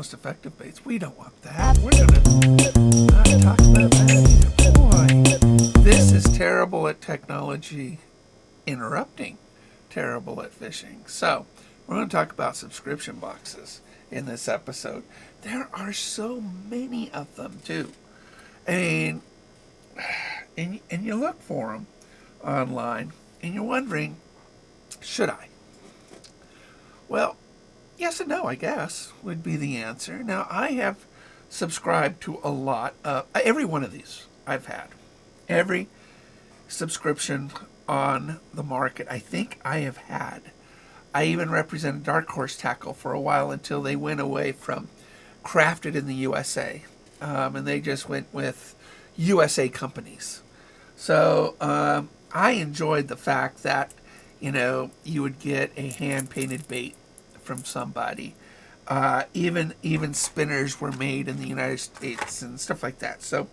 most effective baits. We don't want that. We're going to not talk about that either. Boy, this is terrible at technology interrupting terrible at fishing. So, we're going to talk about subscription boxes in this episode. There are so many of them, too. And you look for them online, and you're wondering, should I? Well, yes and no, I guess, would be the answer. Now, I have subscribed to a lot of, every one of these I've had. Every subscription on the market, I think I have had. I even represented Dark Horse Tackle for a while until they went away from crafted in the USA. And they just went with USA companies. So I enjoyed the fact that, you would get a hand-painted bait from somebody. Even spinners were made in the United States and stuff like that. So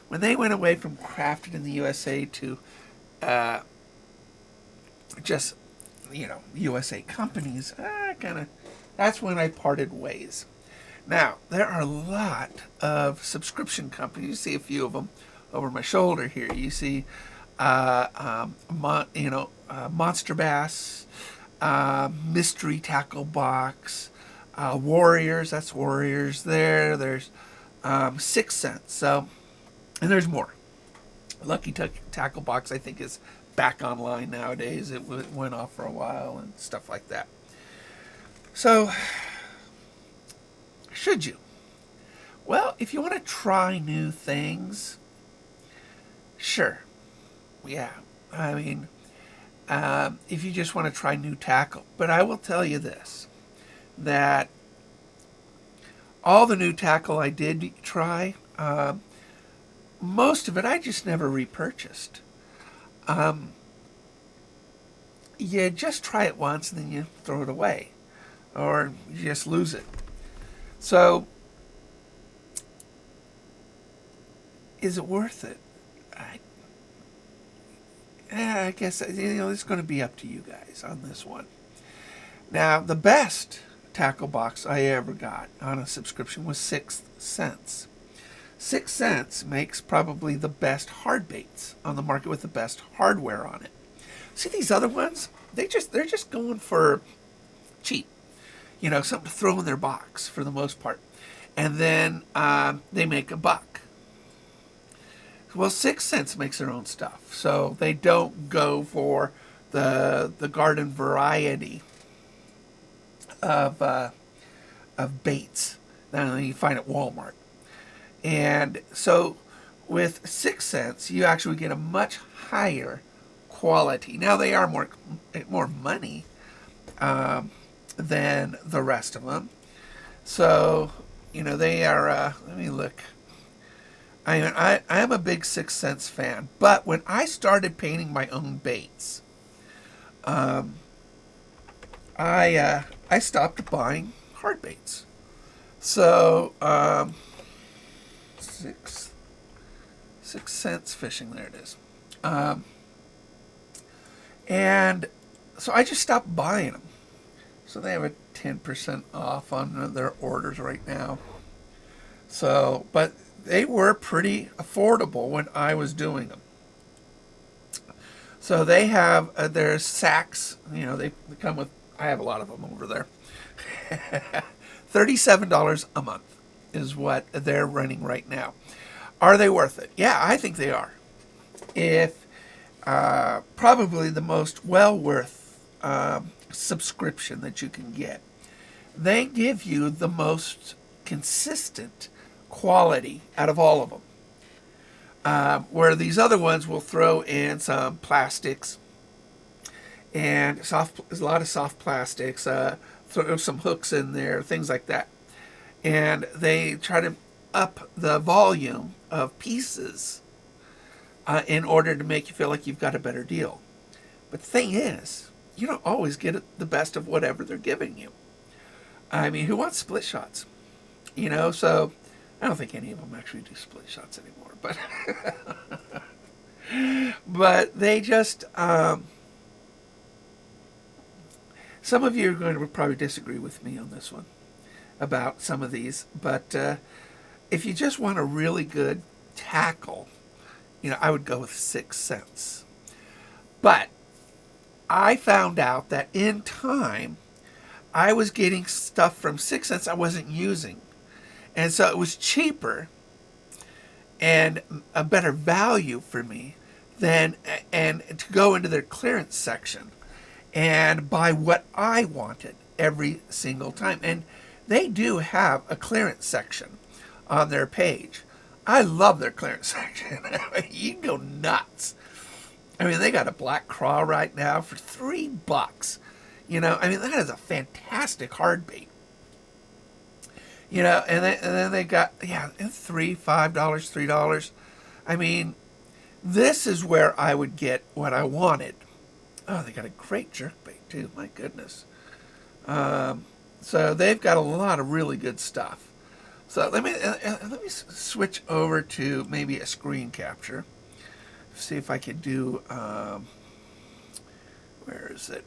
when they went away from crafted in the USA to just, USA companies, that's when I parted ways. Now, there are a lot of subscription companies. You see a few of them over my shoulder here. You see, Monster Bass, Mystery Tackle Box, Warriors. That's Warriors there. There's 6 Cents. So, and there's more. Lucky Tackle Box, I think, is back online nowadays. It went off for a while and stuff like that. So, should you? Well, if you want to try new things, sure. Yeah. I mean, if you just want to try new tackle. But I will tell you this, that all the new tackle I did try, most of it I just never repurchased. You just try it once and then you throw it away. Or you just lose it. So, is it worth it? I guess, it's going to be up to you guys on this one. Now, the best tackle box I ever got on a subscription was 6 Cents. 6 Cents makes probably the best hard baits on the market with the best hardware on it. See these other ones? They're just going for cheap. Something to throw in their box for the most part. And then they make $1. Well, 6 Cents makes their own stuff. So they don't go for the garden variety of baits that you find at Walmart. And so with 6 Cents, you actually get a much higher quality. Now they are more money than the rest of them. So, they are, let me look. I am a big 6 Cents fan, but when I started painting my own baits, I stopped buying hard baits. So, 6 Cents fishing, there it is. And so I just stopped buying them. So they have a 10% off on their orders right now. So, but they were pretty affordable when I was doing them. So they have their sacks, they come with, I have a lot of them over there. $37 a month is what they're running right now. Are they worth it? Yeah, I think they are. If probably the most well worth subscription that you can get. They give you the most consistent quality out of all of them. Where these other ones will throw in some plastics and a lot of soft plastics, throw some hooks in there, things like that. And they try to up the volume of pieces in order to make you feel like you've got a better deal. But the thing is, you don't always get the best of whatever they're giving you. I mean, who wants split shots? So I don't think any of them actually do split shots anymore. But they just, some of you are going to probably disagree with me on this one. about some of these. But if you just want a really good tackle, I would go with 6 cents. But I found out that in time, I was getting stuff from 6 cents I wasn't using. And so it was cheaper and a better value for me than and to go into their clearance section and buy what I wanted every single time. And they do have a clearance section on their page. I love their clearance section. You can go nuts. I mean, they got a black craw right now for $3. That is a fantastic hard bait. And then they got, $3, $5, $3. I mean, this is where I would get what I wanted. Oh, they got a great jerkbait too. My goodness. So they've got a lot of really good stuff. So let me switch over to maybe a screen capture. See if I can do. Where is it?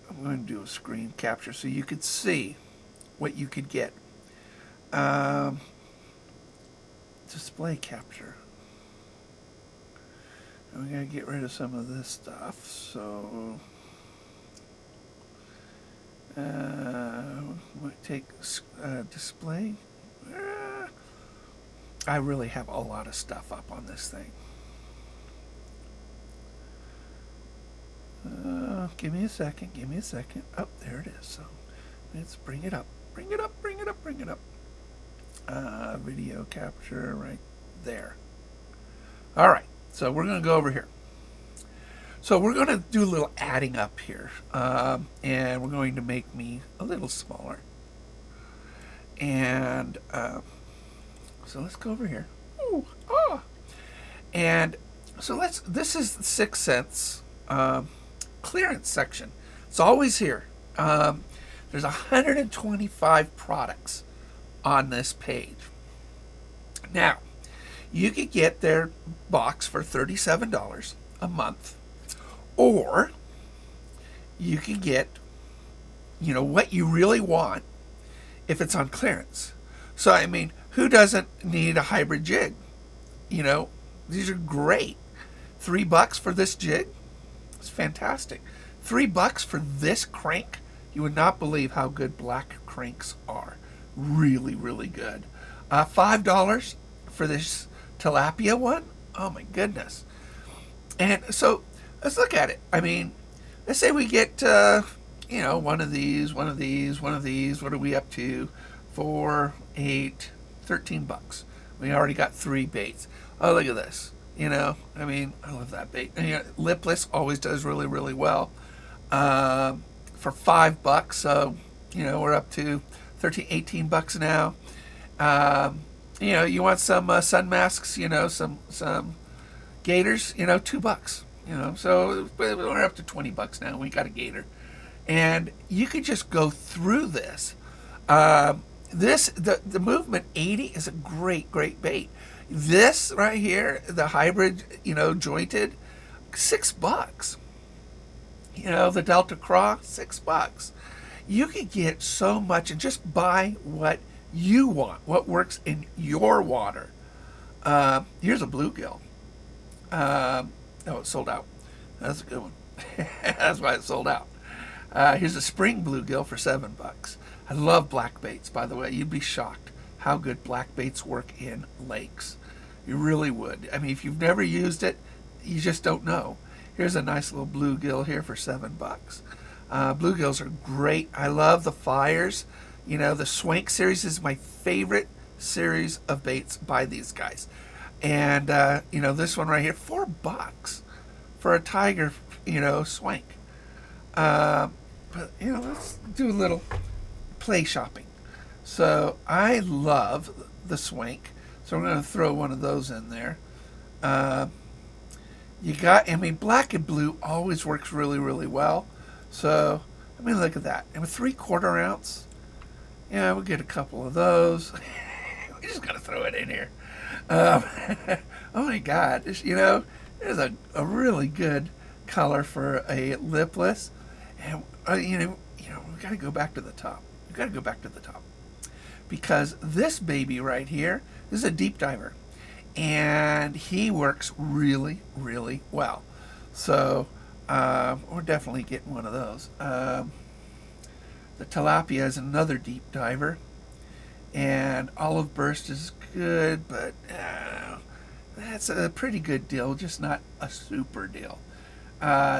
I'm going to do a screen capture so you could see what you could get. Display capture. And we gotta get rid of some of this stuff. So might take display. I really have a lot of stuff up on this thing. Give me a second. Oh, there it is. So let's bring it up. Bring it up. Video capture right there. All right. So we're going to go over here. So we're going to do a little adding up here. And we're going to make me a little smaller. And so let's go over here. Ooh, ah. And so this is the 6 cents clearance section. It's always here. There's 125 products on this page. Now, you could get their box for $37 a month, or you can get, what you really want if it's on clearance. So, I mean, who doesn't need a hybrid jig? These are great. $3 for this jig. It's fantastic. $3 for this crank. You would not believe how good black cranks are. Really, really good. $5 for this tilapia one. Oh my goodness. And so let's look at it. I mean, let's say we get, one of these. What are we up to? 4, 8, $13. We already got 3 baits. Oh, look at this. I love that bait. And, lipless always does really, really well. For $5, so, we're up to 13, $18 now. You want some sun masks, some gators, $2. So we're up to $20 now. We got a gator. And you could just go through this. The Movement 80 is a great, great bait. This right here, the hybrid, jointed, $6. The Delta Craw, $6. You could get so much and just buy what you want, what works in your water. Here's a bluegill. It's sold out. That's a good one. That's why it's sold out. Here's a spring bluegill for $7. I love black baits, by the way. You'd be shocked how good black baits work in lakes. You really would. I mean, if you've never used it, you just don't know. Here's a nice little bluegill here for $7. Bluegills are great. I love the fires. The Swank series is my favorite series of baits by these guys. And, this one right here, $4 for a tiger, Swank. But, let's do a little play shopping. So I love the Swank. So we're going to throw one of those in there. Black and blue always works really, really well. So, look at that. And with 3/4 ounce, we'll get a couple of those. We just got to throw it in here. Oh my God. There's a really good color for a lipless. And, we got to go back to the top. because this baby right here is a deep diver, and he works really, really well. So we're definitely getting one of those. The tilapia is another deep diver, and olive burst is good, but that's a pretty good deal, just not a super deal.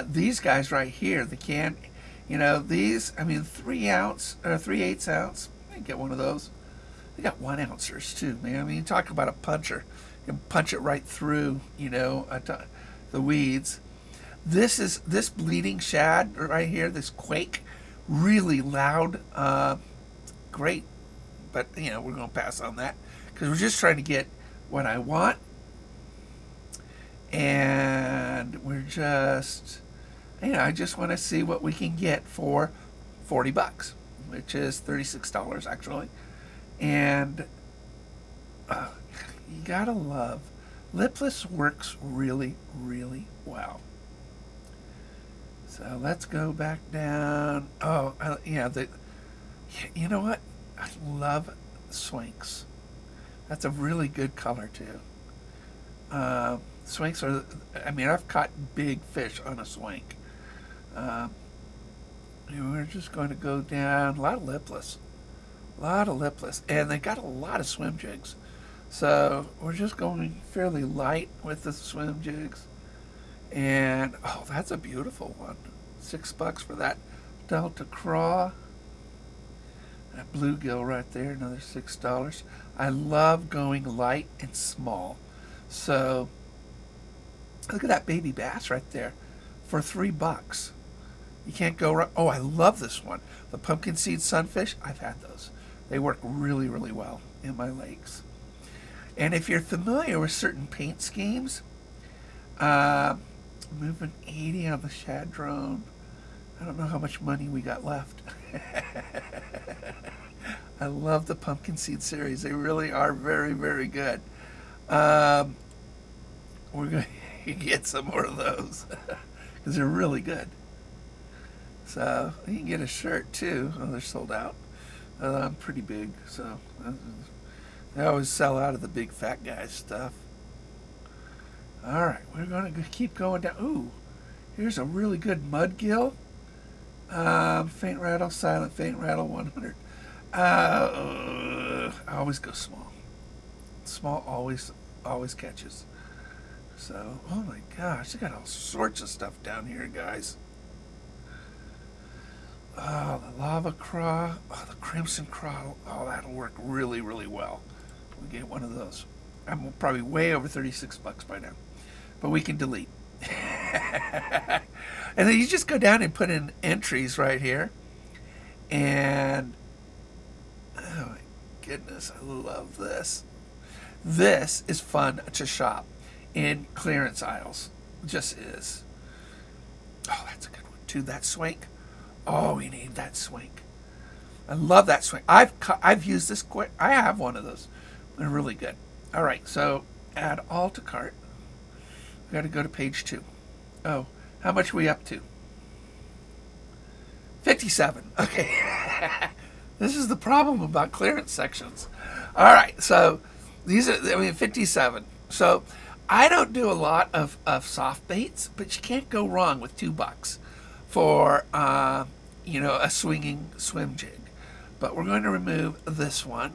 These guys right here, the can, these, I mean, 3 ounce or 3/8 ounce. I can get one of those. They got 1 ouncers too, man. I mean, you talk about a puncher. You can punch it right through, the weeds. This bleeding shad right here, this quake, really loud, great. But we're going to pass on that because we're just trying to get what I want, and we're just, I just want to see what we can get for $40, which is $36 actually, and you gotta love, lipless works really, really well. So let's go back down. Oh, you know what? I love swinks. That's a really good color too. Swinks are, I've caught big fish on a swink. We're just going to go down. A lot of lipless. And they got a lot of swim jigs. So we're just going fairly light with the swim jigs. And, oh, that's a beautiful one. $6 for that Delta Craw. That bluegill right there, another $6. I love going light and small. So look at that baby bass right there for $3. You can't go wrong. Oh, I love this one. The pumpkin seed sunfish, I've had those. They work really, really well in my lakes. And if you're familiar with certain paint schemes, moving 80 on the shad drone. I don't know how much money we got left. I love the pumpkin seed series. They really are very, very good. We're going to get some more of those because they're really good. So you can get a shirt too. Oh, they're sold out. I'm pretty big, so they always sell out of the big fat guy stuff. All right, we're going to keep going down. Ooh, here's a really good mudgill. Faint rattle, silent faint rattle, 100. I always go small. Small always catches. So, oh my gosh, they got all sorts of stuff down here, guys. Oh, the lava craw, the crimson craw. Oh, that'll work really, really well. We'll get one of those. I'm probably way over $36 by now, but we can delete. And then you just go down and put in entries right here, and oh my goodness, I love this. This is fun to shop in clearance aisles. It just is. Oh, that's a good one too. That swink. Oh, we need that swink. I love that swink. I've used this quick. I have one of those. They're really good. All right, so add all to cart. We got to go to page 2. Oh, how much are we up to? 57. Okay. This is the problem about clearance sections. All right, so these are, 57. So I don't do a lot of soft baits, but you can't go wrong with $2 for, a swinging swim jig. But we're going to remove this one.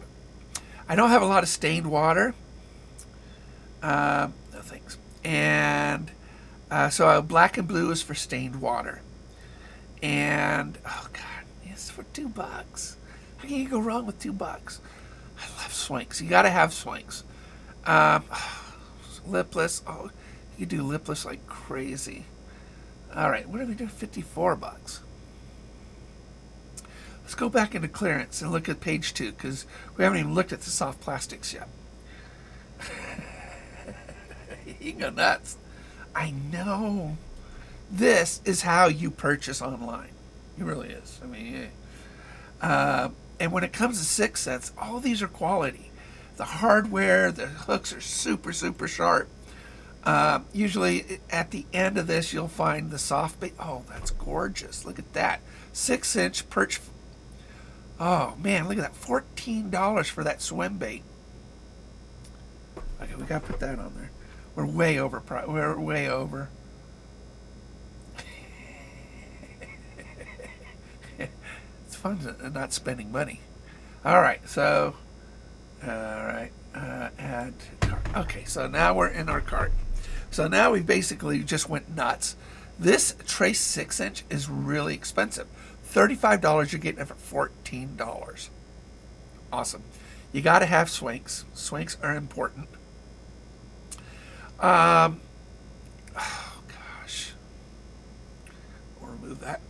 I don't have a lot of stained water. No thanks. And so black and blue is for stained water. And, oh God, it's for $2. How can you go wrong with $2? I love swinks. You got to have swinks. Lipless. Oh, you do lipless like crazy. All right, what are we doing? $54. Let's go back into clearance and look at page 2 because we haven't even looked at the soft plastics yet. You go nuts. I know. This is how you purchase online. It really is. And when it comes to 6 cents, all these are quality. The hardware, the hooks are super, super sharp. Usually at the end of this, you'll find the soft bait. Oh, that's gorgeous. Look at that. 6-inch perch. Oh man, look at that, $14 for that swim bait. Okay, we gotta put that on there. We're way over. We're way over. It's fun not spending money. All right, so all right, add cart. Okay, so now we're in our cart. So now we basically just went nuts. This Trace 6-inch is really expensive. $35, you're getting it for $14. Awesome. You got to have swinks. Swinks are important. Oh gosh. We'll remove that.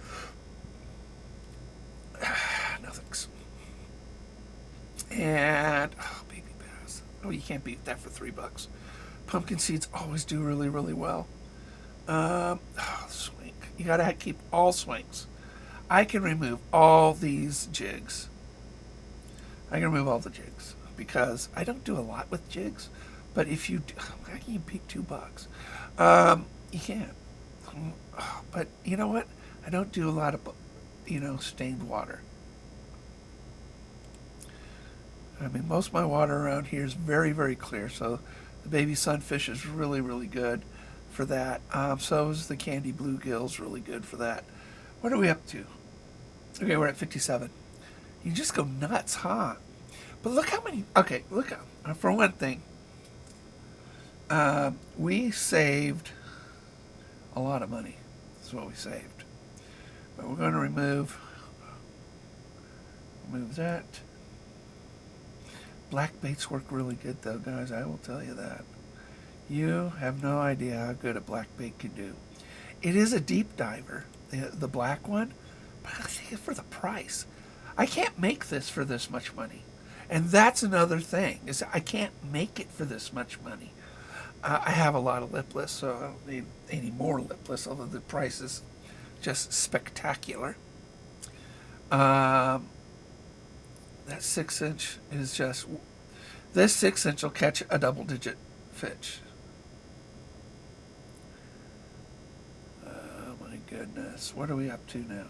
No thanks. And baby bass. Oh, you can't beat that for $3. Pumpkin seeds always do really, really well. Swink. You gotta keep all swinks. I can remove all these jigs. I can remove all the jigs because I don't do a lot with jigs. But if you do, how can you beat $2? You can't. But you know what? I don't do a lot of, stained water. I mean, most of my water around here is very, very clear. So the baby sunfish is really, really good for that. So is the candy bluegills really good for that. What are we up to? Okay, we're at 57. You just go nuts, huh? But look how many. Okay, look. For one thing, we saved a lot of money. That's what we saved. But we're going to remove that. Black baits work really good though, guys. I will tell you that. You have no idea how good a black bait can do. It is a deep diver, the black one, but I think it's for the price. I can't make this for this much money. And that's another thing, is I can't make it for this much money. I have a lot of lipless, so I don't need any more lipless, although the price is just spectacular. That 6-inch is just... This 6-inch will catch a double-digit fish. Oh my goodness. What are we up to now?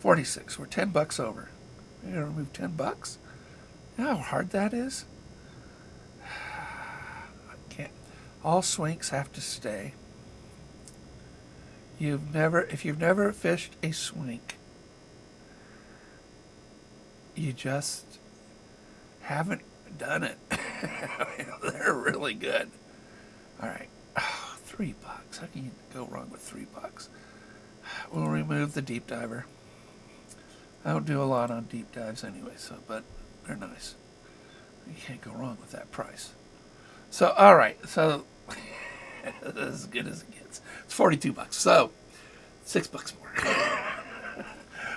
46. We're $10 over. We're going to remove $10? You know how hard that is? I can't. All swinks have to stay. If you've never fished a swink, you just haven't done it. They're really good. All right. Oh, $3. How can you go wrong with $3? We'll remove the deep diver. I don't do a lot on deep dives anyway, but they're nice. You can't go wrong with that price. So, all right. So, as good as it gets. It's $42. So, $6 more.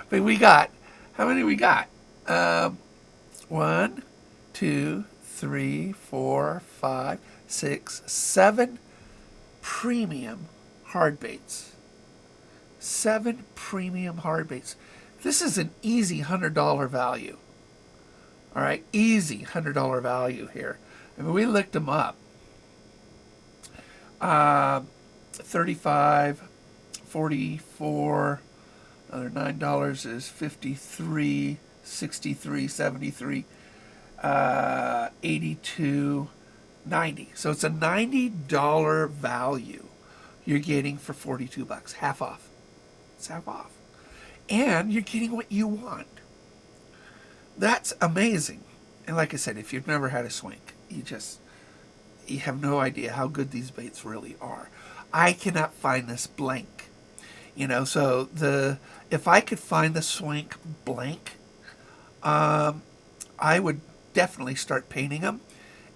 But we got, how many we got? 1, 2, 3, 4, 5, 6, 7 premium hard baits. 7 premium hard baits. This is an easy $100 value. All right, easy $100 value here. I mean, we looked them up. 35, 44, another $9 is 53, 63, 73, 82, 90. So it's a $90 value you're getting for $42, half off. It's half off. And you're getting what you want. That's amazing. And like I said, if you've never had a swink, you have no idea how good these baits really are. I cannot find this blank. So if I could find the swink blank, I would definitely start painting them,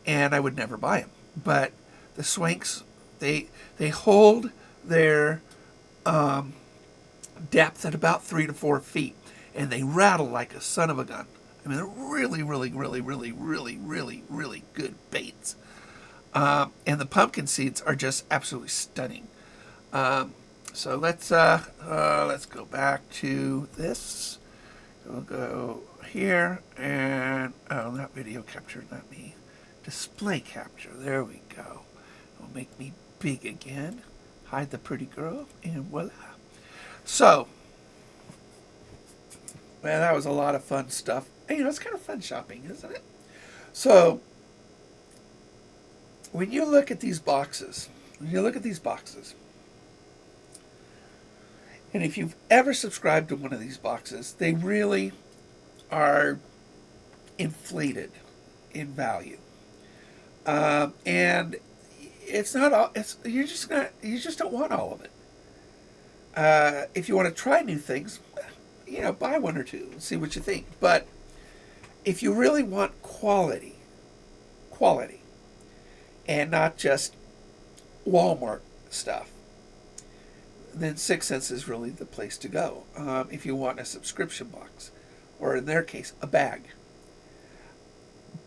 and I would never buy them. But the swinks, they hold their depth at about 3 to 4 feet, and they rattle like a son of a gun. I mean, they're really, really, really, really, really, really, really good baits. And the pumpkin seeds are just absolutely stunning. So let's go back to this. We'll go here, and not video capture, not me. Display capture. There we go. It'll make me big again. Hide the pretty girl, and voila. So, Man, that was a lot of fun stuff. And, it's kind of fun shopping, isn't it? So, when you look at these boxes, and if you've ever subscribed to one of these boxes, they really are inflated in value. And it's not all. It's you're just not. You just don't want all of it. If you want to try new things, buy one or two and see what you think. But if you really want quality, and not just Walmart stuff, then 6 Cents is really the place to go. If you want a subscription box, or in their case, a bag.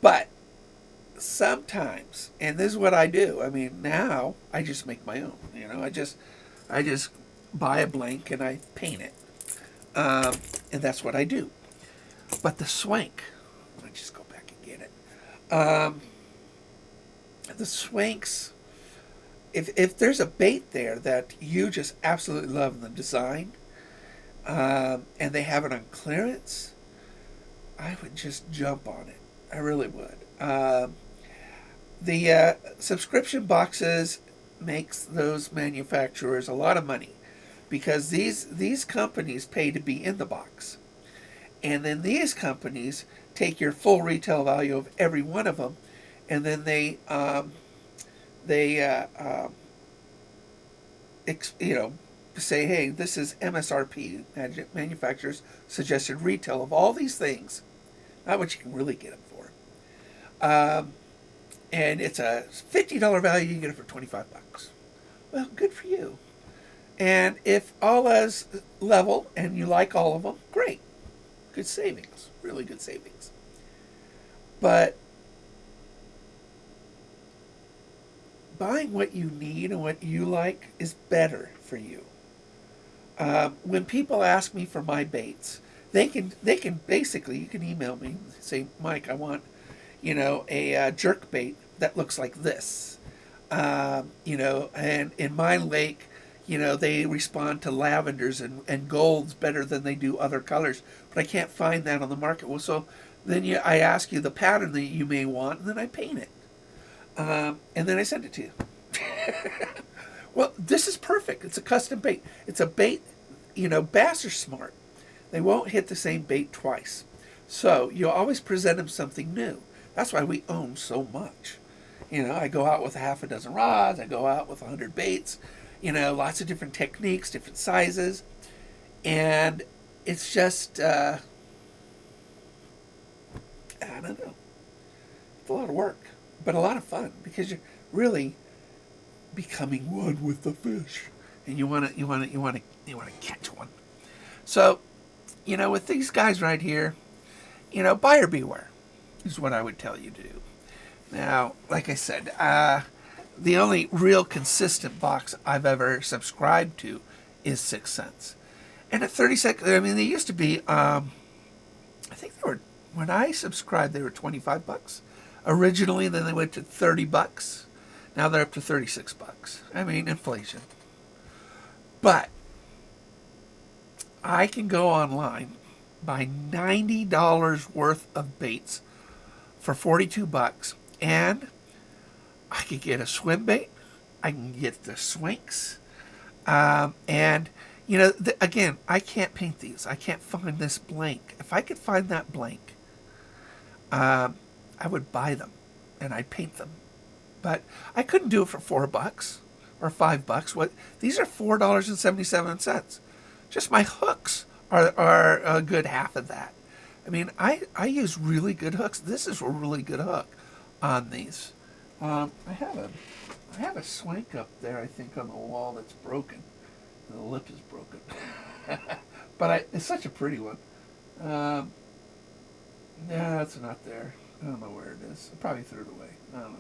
But sometimes, and this is what I do. I mean, now I just make my own. I just buy a blank and I paint it, and that's what I do. But the swank, let me just go back and get it. The swanks, if there's a bait there that you just absolutely love in the design, and they have it on clearance, I would just jump on it. I really would. The subscription boxes makes those manufacturers a lot of money, because these companies pay to be in the box, and then these companies take your full retail value of every one of them, and then they say, hey, this is MSRP, manufacturer's suggested retail of all these things, not what you can really get them for. And it's a $50 value, you can get it for $25. Well, good for you. And if all is level and you like all of them, great. Good savings, really good savings. But buying what you need and what you like is better for you. When people ask me for my baits, they can basically, you can email me and say, Mike, I want, a jerk bait that looks like this. And in my lake, they respond to lavenders and golds better than they do other colors, but I can't find that on the market. Well, so then I ask you the pattern that you may want, and then I paint it. And then I send it to you. Well, this is perfect. It's a custom bait. It's a bait, bass are smart. They won't hit the same bait twice. So you always present them something new. That's why we own so much. I go out with a half a dozen rods. I go out with 100 baits. Lots of different techniques, different sizes. And it's just, I don't know. It's a lot of work, but a lot of fun, because you're really becoming one with the fish, and you want to catch one. So, with these guys right here, buyer beware is what I would tell you to do. Now, like I said, the only real consistent box I've ever subscribed to is 6 Cents. And at 30 seconds, they used to be, I think they were, when I subscribed, they were $25 originally, then they went to $30. Now they're up to $36. Inflation. But I can go online, buy $90 worth of baits for $42, and I could get a swim bait. I can get the swinks. And, again, I can't paint these. I can't find this blank. If I could find that blank, I would buy them and I'd paint them. But I couldn't do it for $4 or $5. What? These are $4.77. Just my hooks are a good half of that. I use really good hooks. This is a really good hook on these. I have a swank up there, I think, on the wall that's broken. The lip is broken. But it's such a pretty one. No, it's not there. I don't know where it is. I probably threw it away. I don't know.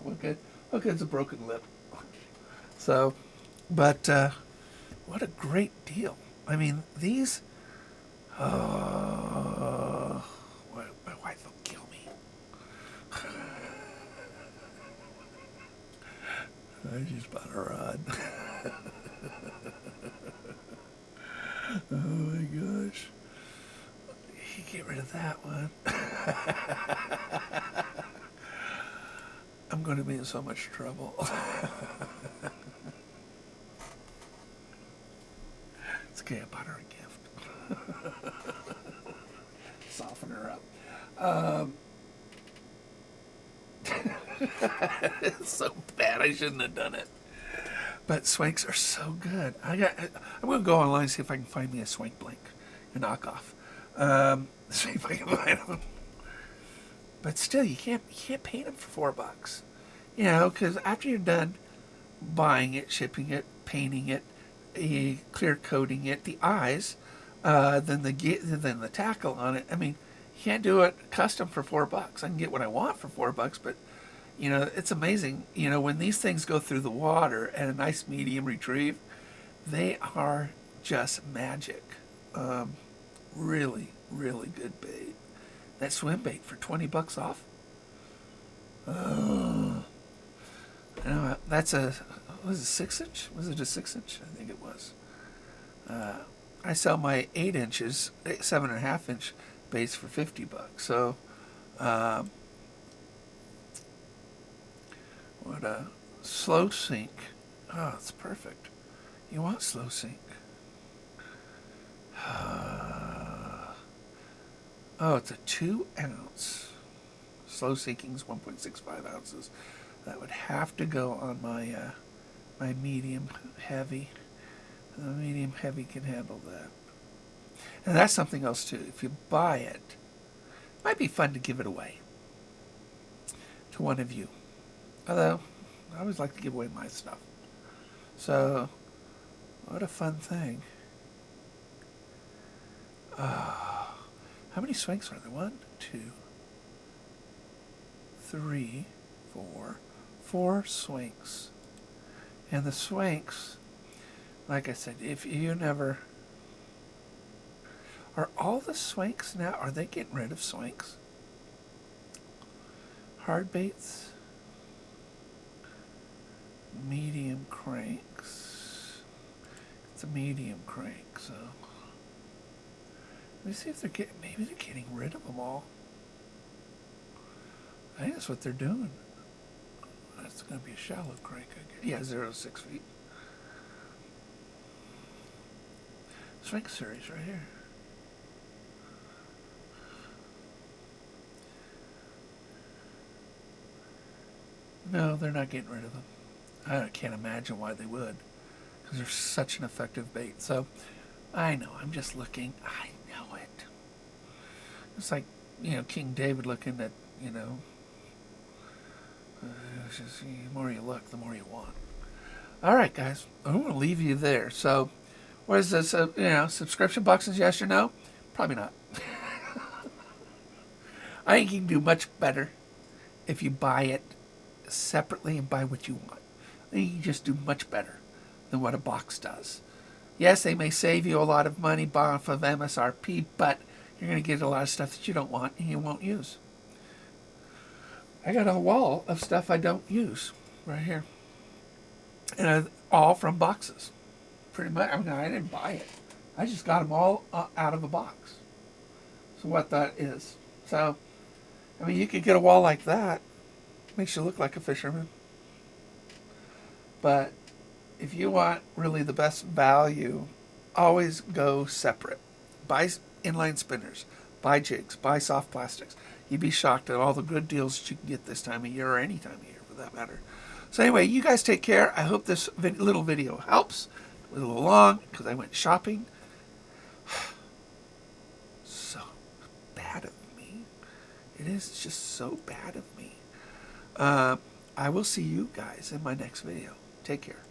What good's a broken lip? So, but what a great deal. These... Oh, my wife will kill me. I just bought a rod. Oh my gosh. can get rid of that one. I'm going to be in so much trouble. It's okay, I bought her a gift. Soften her up. It's so bad, I shouldn't have done it. But swanks are so good. I'm going to go online and see if I can find me a swank blank, a knockoff. See if I can find them. But still, you can't paint them for $4. You know, because after you're done buying it, shipping it, painting it, clear coating it, the eyes, then the tackle on it. I mean, you can't do it custom for $4. I can get what I want for $4, but you know, it's amazing. You know, when these things go through the water at a nice medium retrieve, they are just magic. Really, really good bait. That swim bait for $20 off. That's was it 6-inch? Was it a 6-inch? I think it was. I sell my 8 inches, 7.5-inch baits for $50. So, what a slow sink. Oh, it's perfect. You want slow sink. Oh, it's a 2-ounce. Slow sinking's 1.65 ounces. That would have to go on my my medium heavy. The medium heavy can handle that. And that's something else too. If you buy it, it might be fun to give it away to one of you. Although, I always like to give away my stuff. So, what a fun thing. How many swanks are there? 1, 2, 3, 4. 4 swanks. And the swanks, like I said, if you never... Are all the swanks now, are they getting rid of swanks? Hard baits? Medium cranks. It's a medium crank, so... Let me see if maybe they're getting rid of them all. I think that's what they're doing. That's going to be a shallow crank, I guess. Yeah, 0 to 6 feet. Swank series right here. No, they're not getting rid of them. I can't imagine why they would, because they're such an effective bait. So, I know, I'm just looking. I know it. It's like, you know, King David looking at, you know, it's just, the more you look, the more you want. All right, guys, I'm going to leave you there. So, what is this? You know, subscription boxes, yes or no? Probably not. I think you can do much better if you buy it separately and buy what you want. I think you can just do much better than what a box does. Yes, they may save you a lot of money off of MSRP, but you're going to get a lot of stuff that you don't want and you won't use. I got a wall of stuff I don't use right here. And all from boxes. Pretty much. I mean, I didn't buy it. I just got them all out of a box. So what that is. So, I mean, you could get a wall like that. Makes you look like a fisherman. But if you want really the best value, always go separate. Buy inline spinners. Buy jigs. Buy soft plastics. You'd be shocked at all the good deals that you can get this time of year or any time of year for that matter. So anyway, you guys take care. I hope this little video helps. It was a little long because I went shopping. So bad of me. It is just so bad of me. I will see you guys in my next video. Take care.